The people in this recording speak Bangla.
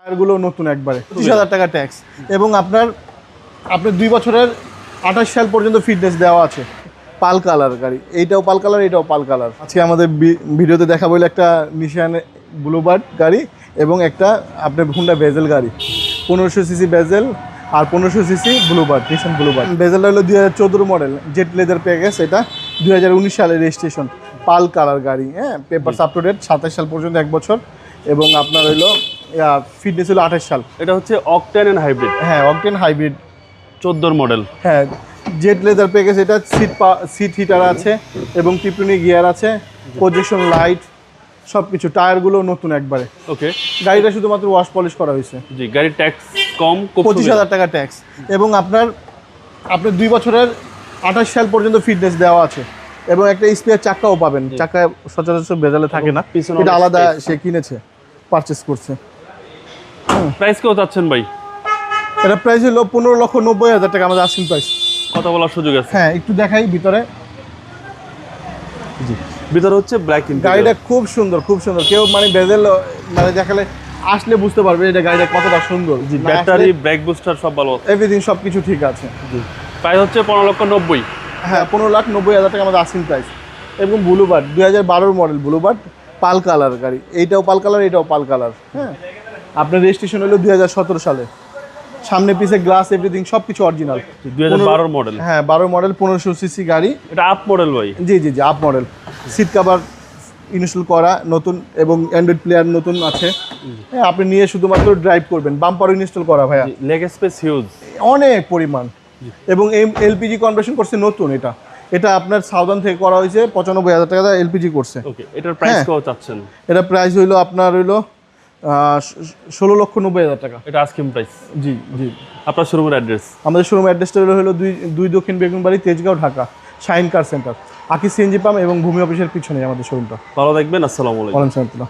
টায়ারগুলো নতুন একবারে 25,000 টাকা ট্যাক্স এবং আপনার 2 বছরের 28 সাল পর্যন্ত ফিটনেস দেওয়া আছে। পাল কালার গাড়ি, এইটাও পাল কালার, এটাও পাল কালার। আজকে আমাদের ভিডিওতে দেখা বলে একটা নিশান ব্লুবার্ড গাড়ি এবং একটা আপনার হুন্ডা বেজেল গাড়ি, 1500 সিসি বেজেল আর 1500 সিসি ব্লুবার্ড, নিশান ব্লুবার্ড। বেজেলটা হলো 2014 মডেল, জেট লেদার প্যাকেজ, এটা 2019 সালের রেজিস্ট্রেশন, পাল কালার গাড়ি। হ্যাঁ, পেপারস আপ টু ডেট, 27 সাল পর্যন্ত 1 বছর এবং আপনার হইলো ফিটনেস হলো 28 সাল। এটা হচ্ছে অকটেন এন্ড হাইব্রিড। হ্যাঁ, অকটেন হাইব্রিড 14 মডেল। হ্যাঁ, জেট লেদার প্যাকেজ, এটা সিট হিটার আছে এবং টিপটনি গিয়ার আছে, প্রজেকশন লাইট, সব কিছু। টায়ারগুলো নতুন একবারে। ওকে, গাড়িটা শুধুমাত্র ওয়াশ পলিশ করা হয়েছে। জি, গাড়ির ট্যাক্স কম, 25,000 টাকা ট্যাক্স এবং আপনার 2 বছরের 28 সাল পর্যন্ত ফিটনেস দেওয়া আছে এবং একটা স্পেয়ার চাকাও পাবেন। চাকা সচরাচর বেজালে থাকে না, এটা আলাদা সে কিনেছে, পারচেস করছে। প্রাইস কত চাচ্ছেন ভাই? এটা প্রাইস হলো 15,90,000 টাকা আমাদের আস্কিং প্রাইস। কথা বলার সুযোগ আছে? হ্যাঁ, একটু দেখাই ভিতরে। জি, ভিতরে হচ্ছে ব্ল্যাক ইন্টেরিয়র। গাড়িটা খুব সুন্দর, খুব সুন্দর। কেউ মানে বেজেল মানে দেখালে আসলে বুঝতে পারবে এটা গাড়িটা কতটা সুন্দর। জি, ব্যাটারি, ব্রেক বুস্টার সব ভালো আছে, এভরিথিং সব কিছু ঠিক আছে। জি। প্রাইস হচ্ছে 15,90,000। হ্যাঁ, 15,90,000 টাকা আমাদের আস্কিং প্রাইস। এবং ব্লুবার্ড 2012 মডেল ব্লুবার্ড, পাল কালার গাড়ি, এইটাও পাল কালার, এটাও পাল কালার। হ্যাঁ, আপনার রেজিস্ট্রেশন হলো 2017 সালে, সামনে পিছে গ্লাস এভরিথিং সব কিছু অরিজিনাল। 2012 মডেল। হ্যাঁ, 12 মডেল, 1500 সিসি গাড়ি। এটা আপ মডেল ভাই? জি জি জি, up model. Seat cover install করা নতুন এবং অ্যান্ড্রয়েড প্লেয়ার নতুন আছে। হ্যাঁ, আপনি নিয়ে শুধুমাত্র ড্রাইভ করবেন। বাম্পার ইনস্টল করা ভাইয়া, লেগ স্পেস হিউজ অনেক পরিমাণ। এবং এলপিজি কনভার্সন করছে নতুন। এটা আপনার সাউদার্ন থেকে করা হয়েছে, 95,000 টাকা এলপিজি করছে। ওকে, এটার প্রাইস কত চাচ্ছেন? এটা প্রাইস হইলো আপনার 16,90,000 টাকা। এটা আস্কিং প্রাইস? জি জি। আপনার শোরুমের অ্যাড্রেস? আমাদের শোরুম অ্যাড্রেসটা হলো 2 দক্ষিণ বেগুনবাড়ি, তেজগাঁও, ঢাকা, শাইন কার সেন্টার, আকি সিএনজি পাম্প এবং ভূমি অফিসের পিছনে আমাদের শোরুমটা। ভালো থাকবেন, আসসালামু আলাইকুম। ওয়ালাইকুম আসসালাম।